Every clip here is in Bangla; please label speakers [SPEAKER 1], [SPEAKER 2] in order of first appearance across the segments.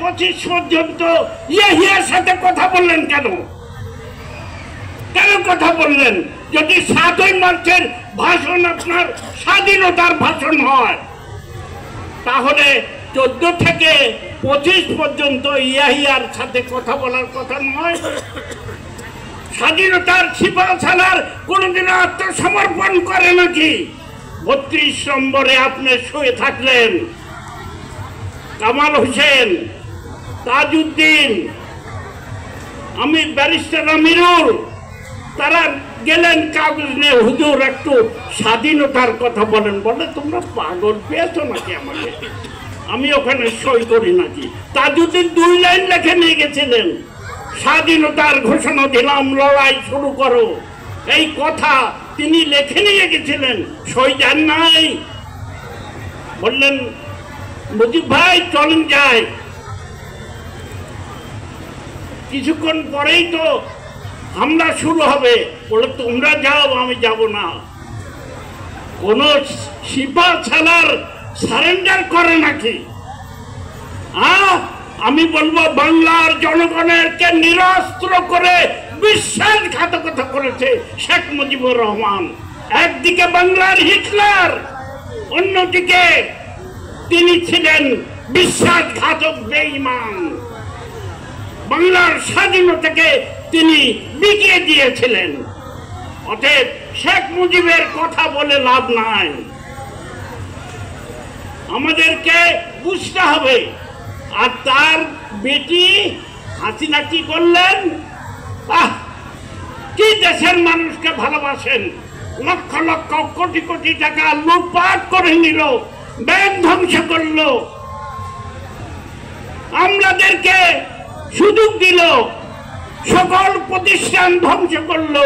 [SPEAKER 1] 25 পর্যন্ত ইয়াহিয়ার সাথে কথা বললেন কেন? কেন কথা বললেন? যদি 7ই মার্চের ভাষণ আপনার স্বাধীনতার ভাষণ হয়, তাহলে 14 থেকে 25 পর্যন্ত ইয়াহিয়ার সাথে কথা বলার কথা নয়। স্বাধীনতার সিপাহসালার কোনদিন আত্মসমর্পণ করে নাকি? 32 নম্বরে আপনি শুয়ে থাকলেন। কামাল হোসেন, তাজউদ্দিন, আমি ব্যারিস্টার আমিরুল, তারা গেলেন কাগজ নিয়ে, হুজুর একটু স্বাধীনতার কথা বলেন। বলে তোমরা পাগল পেয়েছো নাকি আমাকে? আমি ওখানে সই করি নাকি? তাজউদ্দিন 2 লাইন লেখে নিয়ে গেছিলেন, স্বাধীনতার ঘোষণা দিলাম, লড়াই শুরু করো, এই কথা তিনি লেখে নিয়ে গেছিলেন, সই যান নাই। বললেন মুজিব ভাই চলেন যাই। কিছুক্ষণ পরেই তো হামলা শুরু হবে। বলে তোমরা যাও, আমি যাব না। কোন সিপাহসালার সারেন্ডার করে নাকি? আমি বলবো বাংলার জনগণের কে নিরস্ত্র করে বিশ্বাসঘাতকতা করেছে শেখ মুজিবুর রহমান। একদিকে বাংলার হিটলার, অন্যদিকে তিনি ছিলেন বিশ্বাসঘাতক বেঈমান। বাংলার স্বাধীনতাকে তিনি বিকিয়ে দিয়েছিলেন। অতএব শেখ মুজিবের কথা বলে লাভ নাই, আমাদেরকে বুঝতে হবে। আর তার বেটি হাসিনা কি করলেন? কি দেশের মানুষকে ভালোবাসেন, লক্ষ লক্ষ কোটি কোটি টাকা লুটপাট করে নিল, ব্যাংক ধ্বংস করলো, আমলাদেরকে সুযোগ দিল, সকল প্রতিষ্ঠান ধ্বংস করলো,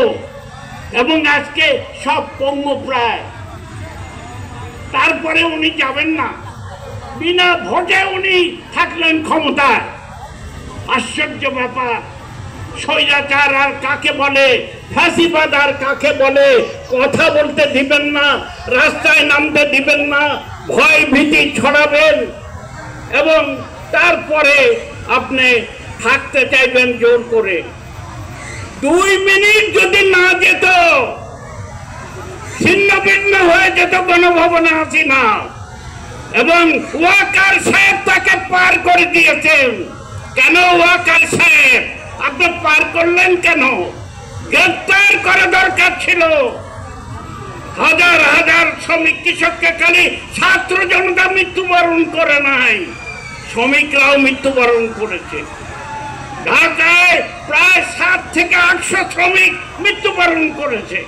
[SPEAKER 1] এবং আজকে সব পঙ্গুপ্রায়। তারপরে উনি যাবেন না, বিনা ভোটে উনি থাকলেন ক্ষমতায়। আশ্চর্য ব্যাপার। স্বৈরাচার আর কাকে বলে, ফাঁসিবাদ আর কাকে বলে? কথা বলতে দিবেন না, রাস্তায় নামতে দিবেন না, ভয় ভীতি ছড়াবেন, এবং তারপরে আপনি থাকতে চাইবেন জোর করে। 2 মিনিট যদি না যেত, ছিন্ন ভিন্ন হয়ে যেত গণভবনে হাসিনা, এবং ওয়াকার সাহেব তাকে পার করে দিয়েছেন। কেন ওয়াকার সাহেব আপনি পার করলেন কেন? গ্রেফতার করা দরকার ছিল। হাজার হাজার শ্রমিক কৃষককে খালি ছাত্র জনতা মৃত্যুবরণ করে নাই, শ্রমিকরাও মৃত্যুবরণ করেছে। ঢাকায় প্রায় 7 থেকে 800 শ্রমিক মৃত্যুবরণ করেছে।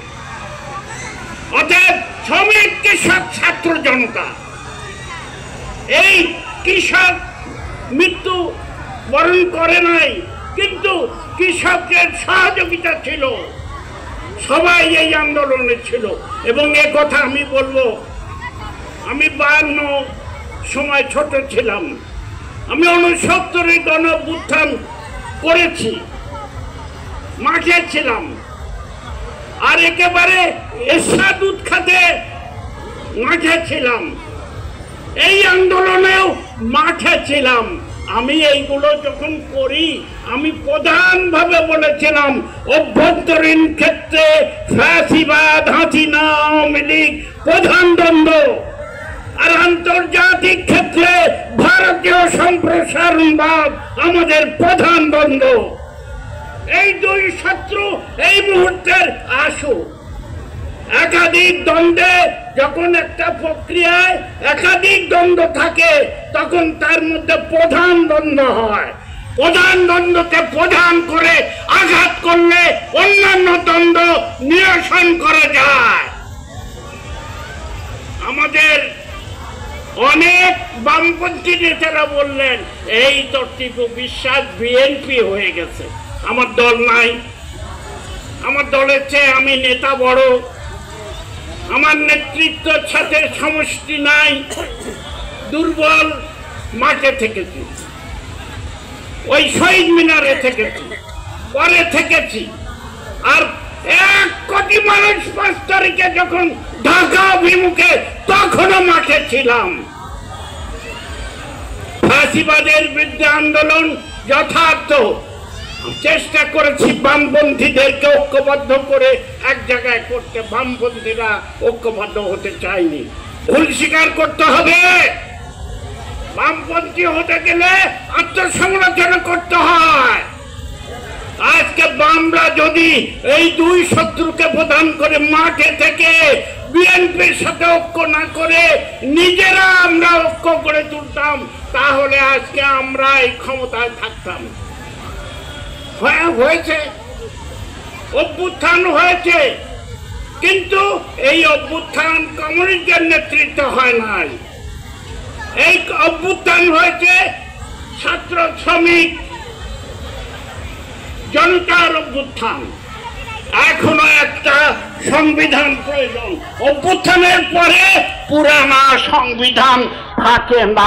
[SPEAKER 1] অতএব শ্রমিক কৃষক ছাত্র জনতা, এই কৃষক মৃত্যু বরণ করে নাই, কিন্তু কৃষকের সহযোগিতা ছিল, সবাই এই আন্দোলনে ছিল। এবং এ কথা আমি বলবো, আমি 52 সময় ছোট ছিলাম, আমি 69 গণঅভ্যুত্থান করেছি, মাঠে ছিলাম, আর একেবারে এরশাদ উৎখাতে মাঠে ছিলাম, এই আন্দোলনেও মাঠে ছিলাম। আমি এইগুলো যখন করি, আমি প্রধানভাবে বলেছিলাম অভ্যন্তরীণ ক্ষেত্রে ফ্যাসিবাদ, হাসিনা, আওয়ামী লীগ প্রধান দ্বন্দ্ব, আর আন্তর্জাতিক ক্ষেত্রে ভারতীয় সম্প্রসারণবাদ আমাদের প্রধান দ্বন্দ্ব। এই 2 শত্রু এই মুহূর্তের আসু। একাধিক দ্বন্দ্বে, যখন একটা প্রক্রিয়ায় একাধিক দ্বন্দ্ব থাকে, তখন তার মধ্যে প্রধান দ্বন্দ্ব হয়। প্রধান দ্বন্দ্বকে প্রধান করে আঘাত করলে অন্যান্য দ্বন্দ্ব নিরসন করা যায়। আমাদের অনেক বামপন্থী নেতারা বললেন এই তো টিপু বিশ্বাস বিএনপি হয়ে গেছে, আমার দল নাই, আমার দলের চেয়ে আমি নেতা বড়, আমার নেতৃত্বের সাথে সমষ্টি নাই, দুর্বল। মাঠে থেকেছি, ওই শহীদ মিনারে থেকেছি, পরে থেকেছি, আর 1 কোটি মানুষ 5 তারিখে যখন ঢাকা অভিমুখে, তখনও মাঠে ছিলাম। ফাঁসিবাদের বিরুদ্ধে আন্দোলন যথার্থ চেষ্টা করেছি বামপন্থীদেরকে ঐক্যবদ্ধ করে এক জায়গায় করতে। বামপন্থীরা ঐক্যবদ্ধ হতে চায়নি, ভুল স্বীকার করতে হবে। বামপন্থী হতে গেলে আত্মসমালোচনা করতে হয়। আজকে বামরা যদি এই দুই শত্রুকে প্রদান করে মাঠে থেকে বিএনপির সাথে ঐক্য না করে নিজেরা আমরা ঐক্য করে তুলতাম, তাহলে আজকে আমরা এই ক্ষমতায় থাকতাম। হয়েছে, অভ্যুত্থান হয়েছে, কিন্তু এই অভ্যুত্থান কমিউনিস্টের নেতৃত্ব হয় নাই। এই অভ্যুত্থান হয়েছে ছাত্র শ্রমিক জনতার অভ্যুত্থান। এখনো একটা সংবিধান প্রয়োজন। অভ্যুত্থানের পরে পুরানা সংবিধান থাকে না।